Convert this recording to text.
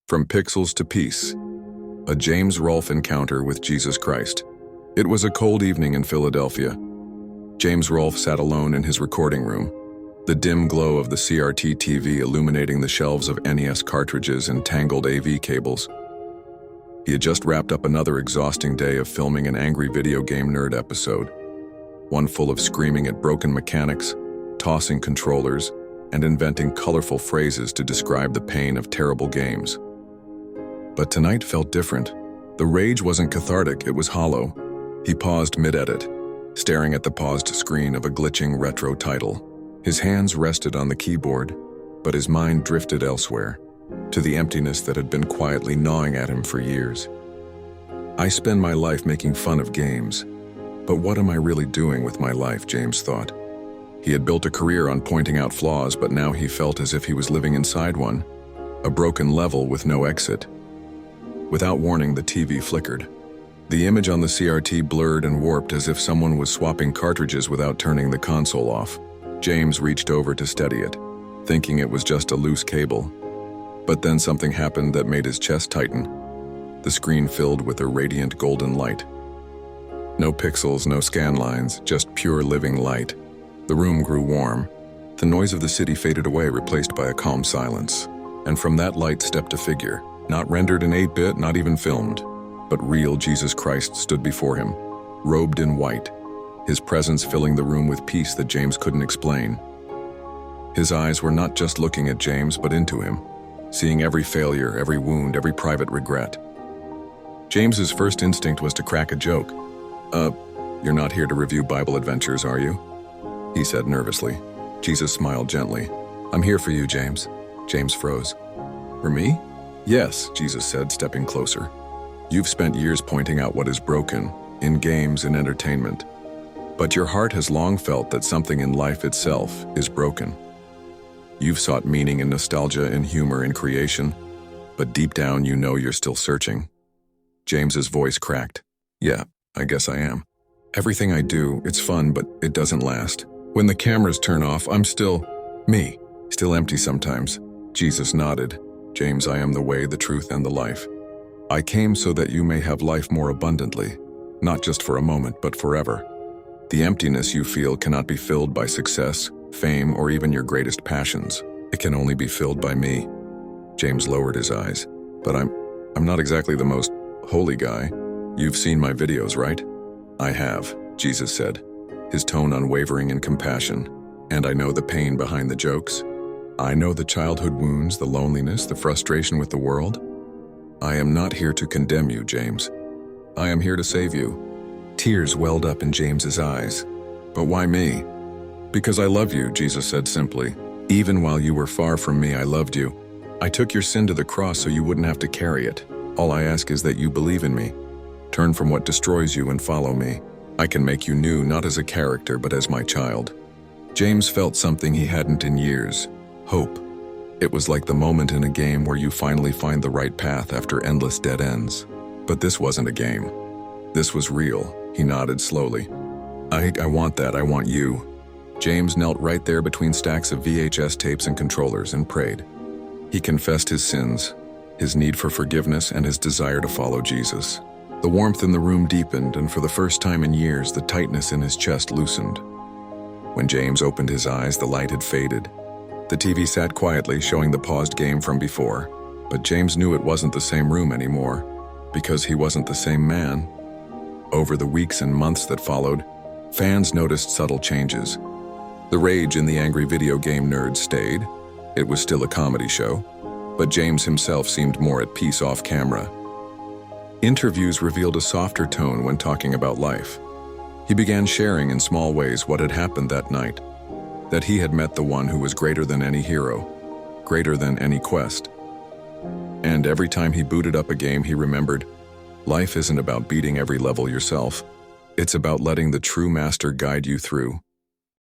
From Pixels to Peace, a James Ralph encounter with Jesus Christ. It was a cold evening in Philadelphia. James Ralph sat alone in his recording room, the dim glow of the CRT TV illuminating the shelves of NES cartridges and tangled AV cables. He had just wrapped up another exhausting day of filming an angry video game nerd episode, one full of screaming at broken mechanics, tossing controllers, and inventing colorful phrases to describe the pain of terrible games. But tonight felt different. The rage wasn't cathartic, it was hollow. He paused mid-edit, staring at the paused screen of a glitching retro title. His hands rested on the keyboard, but his mind drifted elsewhere, to the emptiness that had been quietly gnawing at him for years. I spend my life making fun of games, but what am I really doing with my life, James thought. He had built a career on pointing out flaws, but now he felt as if he was living inside one, a broken level with no exit. Without warning, the TV flickered. The image on the CRT blurred and warped as if someone was swapping cartridges without turning the console off. James reached over to steady it, thinking it was just a loose cable. But then something happened that made his chest tighten. The screen filled with a radiant golden light. No pixels, no scan lines, just pure living light. The room grew warm. The noise of the city faded away, replaced by a calm silence. And from that light stepped a figure. Not rendered in 8-bit, not even filmed, but real Jesus Christ stood before him, robed in white, his presence filling the room with peace that James couldn't explain. His eyes were not just looking at James, but into him, seeing every failure, every wound, every private regret. James's first instinct was to crack a joke. You're not here to review Bible adventures, are you? He said nervously. Jesus smiled gently. I'm here for you, James. James froze. For me? Yes, Jesus said, stepping closer. You've spent years pointing out what is broken, in games and entertainment. But your heart has long felt that something in life itself is broken. You've sought meaning in nostalgia and humor in creation, but deep down you know you're still searching. James's voice cracked. Yeah, I guess I am. Everything I do, it's fun, but it doesn't last. When the cameras turn off, I'm still me, still empty sometimes. Jesus nodded. James, I am the way, the truth, and the life. I came so that you may have life more abundantly, not just for a moment, but forever. The emptiness you feel cannot be filled by success, fame, or even your greatest passions. It can only be filled by me. James lowered his eyes. But I'm not exactly the most holy guy. You've seen my videos, right? I have, Jesus said, his tone unwavering in compassion. And I know the pain behind the jokes. I know the childhood wounds, the loneliness, the frustration with the world. I am not here to condemn you, James. I am here to save you. Tears welled up in James's eyes. But why me? Because I love you, Jesus said simply. Even while you were far from me, I loved you. I took your sin to the cross so you wouldn't have to carry it. All I ask is that you believe in me. Turn from what destroys you and follow me. I can make you new, not as a character, but as my child. James felt something he hadn't in years. Hope. It was like the moment in a game where you finally find the right path after endless dead ends. But this wasn't a game. This was real. He nodded slowly. I want that. I want you. James knelt right there between stacks of VHS tapes and controllers and prayed. He confessed his sins, his need for forgiveness, and his desire to follow Jesus. The warmth in the room deepened, and for the first time in years, the tightness in his chest loosened. When James opened his eyes, the light had faded. The TV sat quietly, showing the paused game from before, but James knew it wasn't the same room anymore, because he wasn't the same man. Over the weeks and months that followed, fans noticed subtle changes. The rage in the angry video game nerds stayed. It was still a comedy show, but James himself seemed more at peace off camera. Interviews revealed a softer tone when talking about life. He began sharing in small ways what had happened that night, that he had met the one who was greater than any hero, greater than any quest. And every time he booted up a game, he remembered, life isn't about beating every level yourself. It's about letting the true master guide you through.